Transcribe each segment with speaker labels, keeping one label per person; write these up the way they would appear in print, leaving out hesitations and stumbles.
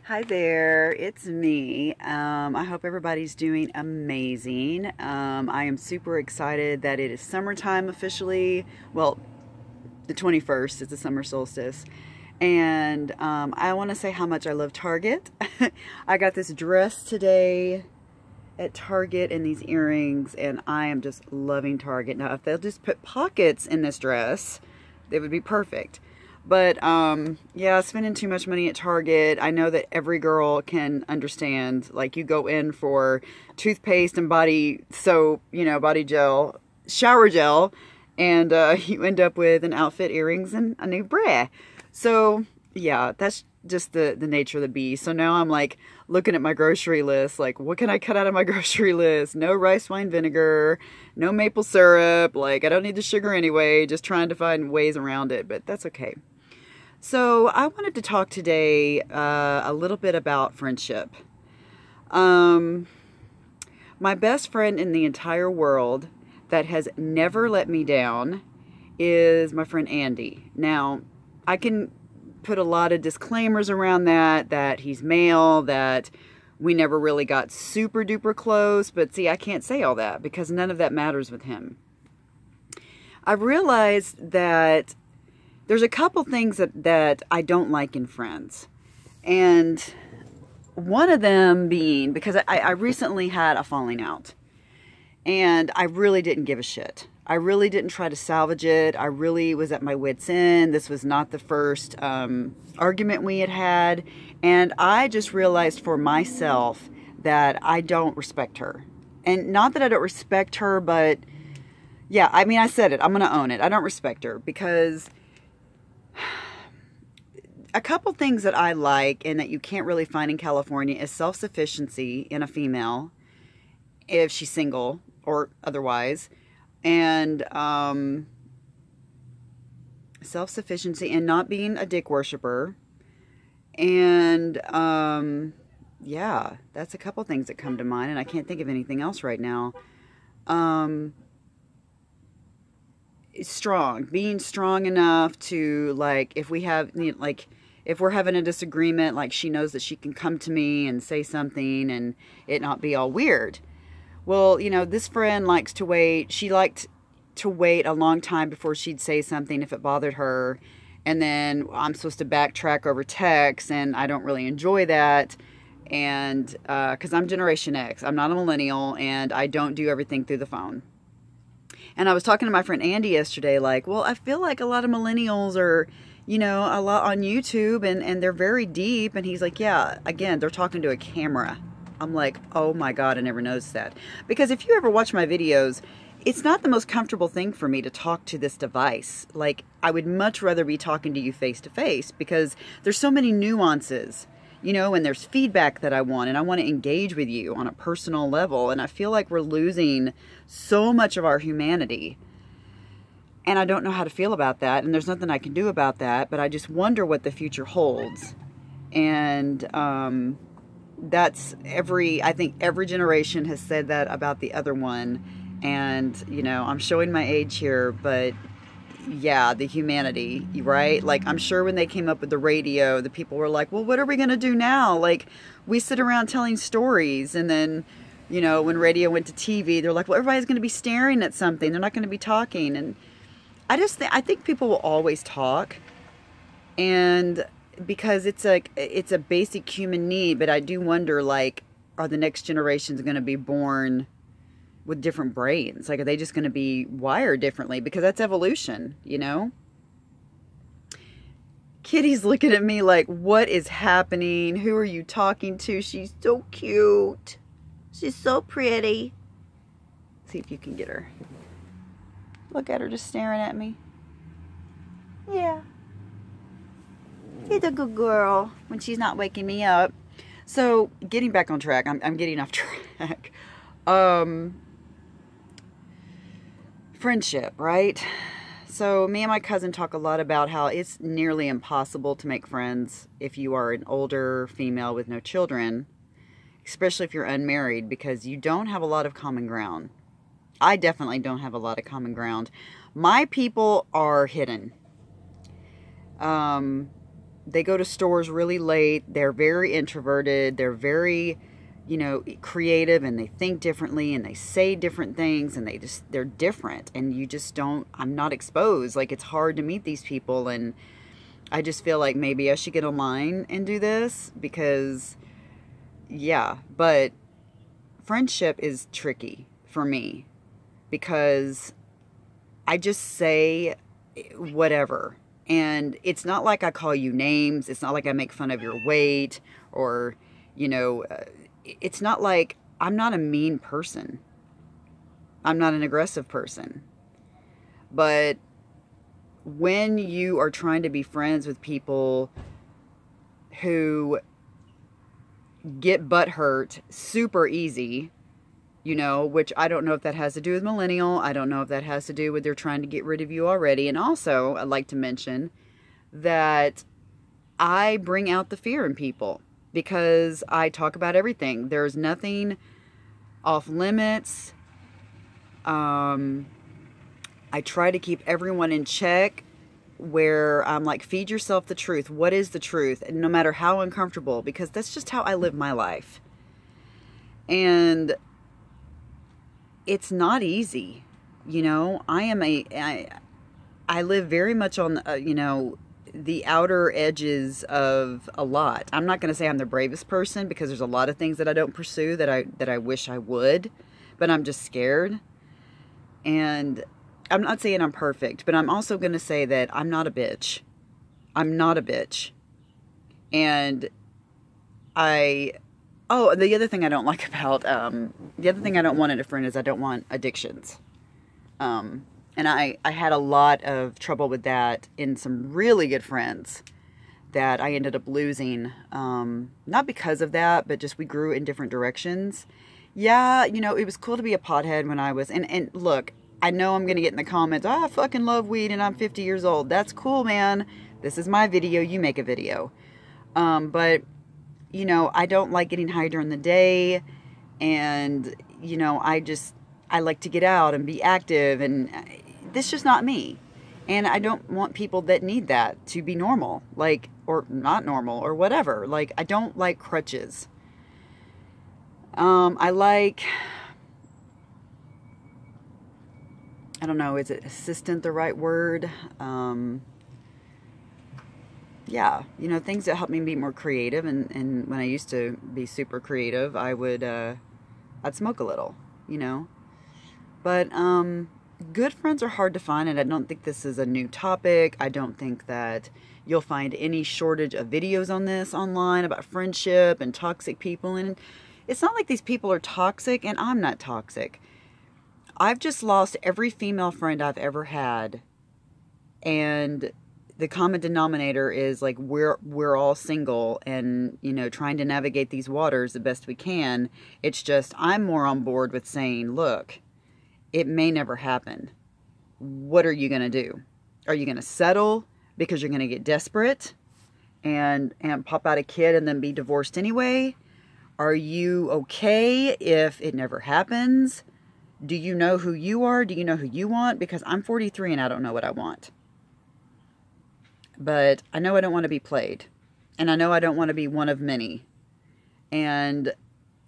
Speaker 1: Hi there, it's me. I hope everybody's doing amazing. I am super excited that it is summertime officially. Well, the 21st is the summer solstice. And I want to say how much I love Target. I got this dress today at Target and these earrings, and I am just loving Target. Now, if they'll just put pockets in this dress, they would be perfect. But, yeah, spending too much money at Target, I know that every girl can understand. Like, you go in for toothpaste and body soap, you know, body gel, shower gel, and you end up with an outfit, earrings, and a new bra. So, yeah, that's just the nature of the beast. So now I'm, like, looking at my grocery list, like, what can I cut out of my grocery list? No rice wine vinegar, no maple syrup, like, I don't need the sugar anyway, just trying to find ways around it, but that's okay. So I wanted to talk today a little bit about friendship. My best friend in the entire world that has never let me down is my friend Andy. Now, I can put a lot of disclaimers around that he's male, that we never really got super duper close, but see, I can't say all that because none of that matters with him. I've realized that there's a couple things that I don't like in friends. And one of them being, because I recently had a falling out. And I really didn't give a shit. I really didn't try to salvage it. I really was at my wit's end. This was not the first argument we had had. And I just realized for myself that I don't respect her. And not that I don't respect her, but yeah, I mean, I said it. I'm going to own it. I don't respect her because a couple things that I like and that you can't really find in California is self-sufficiency in a female, if she's single or otherwise, and self-sufficiency and not being a dick worshiper. And yeah, that's a couple things that come to mind, and I can't think of anything else right now. Strong, being strong enough to, like, if we have, like, if we're having a disagreement, like, she knows that she can come to me and say something and it not be all weird. Well, you know, this friend likes to wait. She liked to wait a long time before she'd say something if it bothered her. And then I'm supposed to backtrack over text, and I don't really enjoy that. And because I'm Generation X, I'm not a millennial, and I don't do everything through the phone. And I was talking to my friend Andy yesterday, like, well, I feel like a lot of millennials are, you know, a lot on YouTube, and they're very deep. And he's like, yeah, again, they're talking to a camera. I'm like, oh my God, I never noticed that. Because if you ever watch my videos, it's not the most comfortable thing for me to talk to this device. Like, I would much rather be talking to you face to face because there's so many nuances, you know, and there's feedback that I want, and I want to engage with you on a personal level. And I feel like we're losing so much of our humanity. And I don't know how to feel about that. And there's nothing I can do about that. But I just wonder what the future holds. And that's I think every generation has said that about the other one. And, you know, I'm showing my age here, but yeah, the humanity, right? Like, I'm sure when they came up with the radio, the people were like, well, what are we going to do now? Like, we sit around telling stories, and then, you know, when radio went to TV, they're like, well, everybody's going to be staring at something. They're not going to be talking. And I think people will always talk, and because it's a basic human need, but I do wonder, like, are the next generations going to be born with different brains? Like, are they just going to be wired differently? Because that's evolution, you know? Kitty's looking at me like, what is happening? Who are you talking to? She's so cute. She's so pretty. See if you can get her. Look at her just staring at me. Yeah. She's a good girl when she's not waking me up. So, getting back on track. I'm getting off track. Friendship, right? So me and my cousin talk a lot about how it's nearly impossible to make friends if you are an older female with no children, especially if you're unmarried, because you don't have a lot of common ground. I definitely don't have a lot of common ground. My people are hidden. they go to stores really late. They're very introverted. They're very, you know, creative, and they think differently, and they say different things, and they're different, and you just don't, I'm not exposed. Like, it's hard to meet these people, and I just feel like maybe I should get online and do this because, yeah, but friendship is tricky for me because I just say whatever. And it's not like I call you names. It's not like I make fun of your weight or, you know, it's not like, I'm not a mean person. I'm not an aggressive person. But when you are trying to be friends with people who get butthurt super easy, you know, which I don't know if that has to do with millennial. I don't know if that has to do with they're trying to get rid of you already. And also, I'd like to mention that I bring out the fear in people because I talk about everything. There's nothing off limits. I try to keep everyone in check where I'm like, feed yourself the truth. What is the truth? And no matter how uncomfortable, because that's just how I live my life. And it's not easy. You know, I live very much on, you know, the outer edges of a lot. I'm not going to say I'm the bravest person because there's a lot of things that I don't pursue that I wish I would, but I'm just scared. And I'm not saying I'm perfect, but I'm also going to say that I'm not a bitch. I'm not a bitch. And oh, the other thing I don't like about, the other thing I don't want in a friend is I don't want addictions. And I had a lot of trouble with that in some really good friends that I ended up losing. Not because of that, but just we grew in different directions. Yeah, you know, it was cool to be a pothead when I was, and look, I know I'm going to get in the comments, I fucking love weed and I'm 50 years old. That's cool, man. This is my video. You make a video. But, you know, I don't like getting high during the day. And, you know, I like to get out and be active. And this is just not me. And I don't want people that need that to be normal. Like, or not normal or whatever. Like, I don't like crutches. I like, I don't know, is it assistant the right word? Yeah, you know, things that help me be more creative. And when I used to be super creative, I'd smoke a little, you know. But good friends are hard to find, and I don't think this is a new topic. I don't think that you'll find any shortage of videos on this online about friendship and toxic people. And it's not like these people are toxic, and I'm not toxic. I've just lost every female friend I've ever had, and the common denominator is like we're all single and, you know, trying to navigate these waters the best we can. It's just I'm more on board with saying, look, it may never happen. What are you going to do? Are you going to settle because you're going to get desperate and pop out a kid and then be divorced anyway? Are you okay if it never happens? Do you know who you are? Do you know who you want? Because I'm 43 and I don't know what I want. But I know I don't want to be played. And I know I don't want to be one of many. And,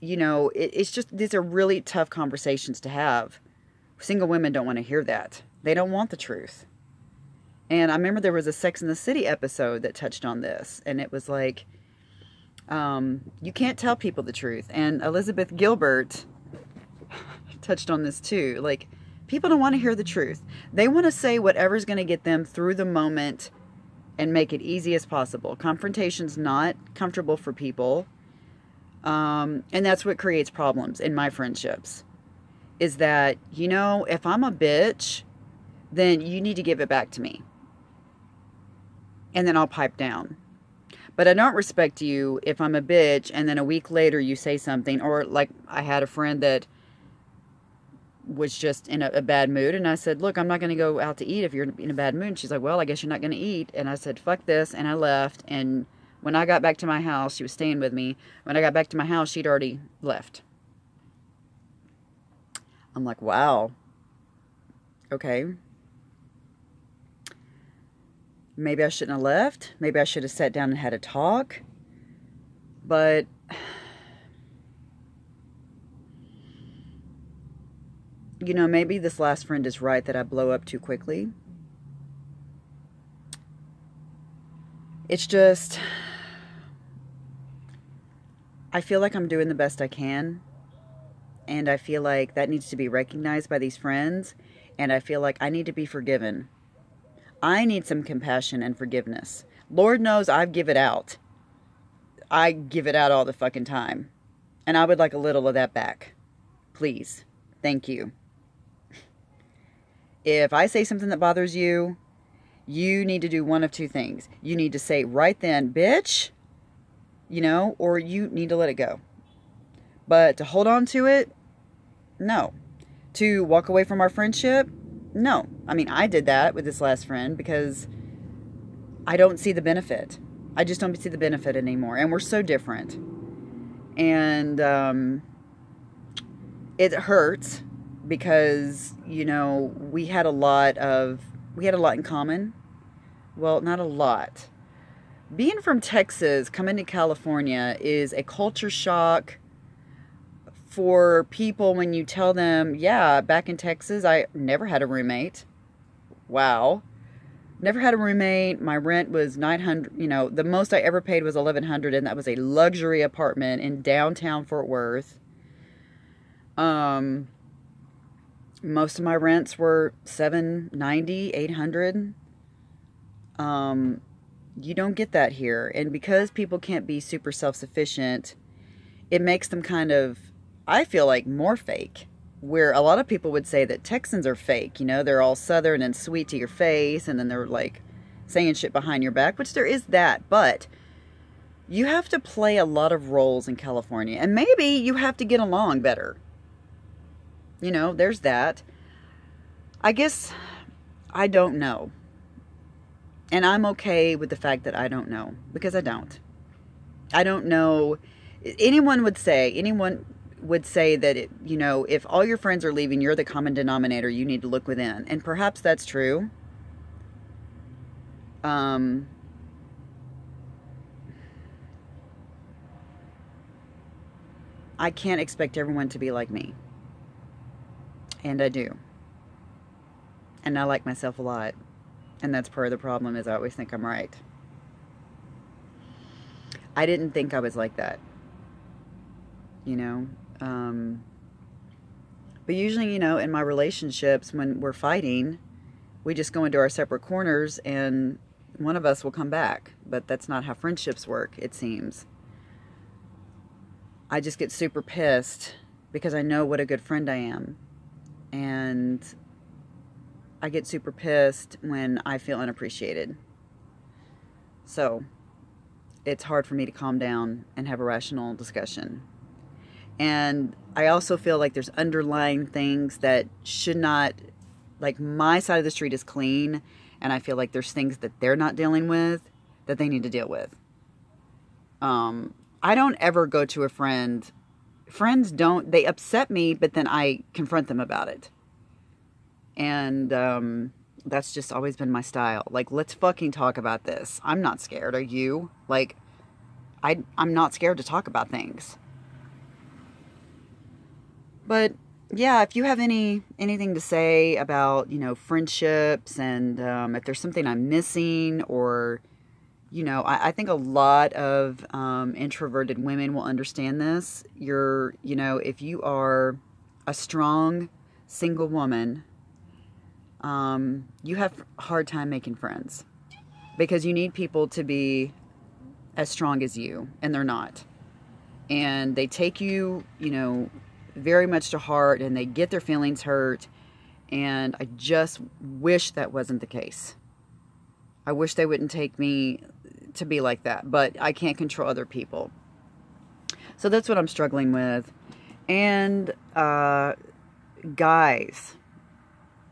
Speaker 1: you know, it's just, these are really tough conversations to have. Single women don't want to hear that. They don't want the truth. And I remember there was a Sex and the City episode that touched on this. And it was like, you can't tell people the truth. And Elizabeth Gilbert touched on this too. Like, people don't want to hear the truth. They want to say whatever's going to get them through the moment and make it easy as possible. Confrontation's not comfortable for people. And that's what creates problems in my friendships. Is that, you know, if I'm a bitch, then you need to give it back to me. And then I'll pipe down. But I don't respect you if I'm a bitch and then a week later you say something. Or like I had a friend that was just in a bad mood. And I said, look, I'm not going to go out to eat if you're in a bad mood. And she's like, well, I guess you're not going to eat. And I said, fuck this. And I left. And when I got back to my house, she was staying with me. When I got back to my house, she'd already left. I'm like, wow. Okay. maybe I shouldn't have left. Maybe I should have sat down and had a talk. But you know, maybe this last friend is right that I blow up too quickly. It's just, I feel like I'm doing the best I can. And I feel like that needs to be recognized by these friends. And I feel like I need to be forgiven. I need some compassion and forgiveness. Lord knows I give it out. I give it out all the fucking time. And I would like a little of that back. Please. Thank you. If I say something that bothers you, you need to do one of two things. You need to say right then, bitch, you know, or you need to let it go. But to hold on to it, no. To walk away from our friendship, no. I mean, I did that with this last friend because I don't see the benefit. I just don't see the benefit anymore. And we're so different. And it hurts because, you know, we had a lot in common. Well, not a lot. Being from Texas, coming to California is a culture shock for people when you tell them, yeah, back in Texas, I never had a roommate. Wow. Never had a roommate. My rent was $900. You know, the most I ever paid was $1,100, and that was a luxury apartment in downtown Fort Worth. Most of my rents were $790, $800. You don't get that here. And because people can't be super self-sufficient, it makes them kind of, I feel like, more fake. Where a lot of people would say that Texans are fake. You know, they're all Southern and sweet to your face, and then they're like saying shit behind your back, which there is that. But you have to play a lot of roles in California. And maybe you have to get along better. You know, there's that. I guess I don't know. And I'm okay with the fact that I don't know. Because I don't. I don't know. Anyone would say that, you know, if all your friends are leaving, you're the common denominator, you need to look within. And perhaps that's true. I can't expect everyone to be like me. And I do. And I like myself a lot. And that's part of the problem, is I always think I'm right. I didn't think I was like that. You know? But usually, you know, in my relationships, when we're fighting, we just go into our separate corners and one of us will come back. But that's not how friendships work, it seems. I just get super pissed because I know what a good friend I am. And I get super pissed when I feel unappreciated. So it's hard for me to calm down and have a rational discussion. And I also feel like there's underlying things that should not, like, my side of the street is clean, and I feel like there's things that they're not dealing with that they need to deal with. I don't ever go to a friend. Friends don't, they upset me, but then I confront them about it. And that's just always been my style. Like, let's fucking talk about this. I'm not scared. Are you? Like, I'm not scared to talk about things. But yeah, if you have anything to say about, you know, friendships, and if there's something I'm missing, or, you know, I think a lot of introverted women will understand this. You know, if you are a strong single woman, you have a hard time making friends, because you need people to be as strong as you, and they're not. And they take you, you know, very much to heart, and they get their feelings hurt. And I just wish that wasn't the case. I wish they wouldn't take me to be like that, but I can't control other people. So that's what I'm struggling with. And guys,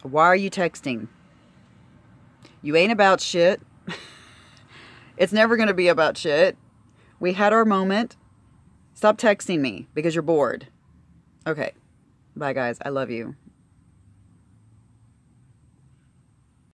Speaker 1: why are you texting? You ain't about shit. It's never going to be about shit. We had our moment. Stop texting me because you're bored. Okay. Bye, guys. I love you.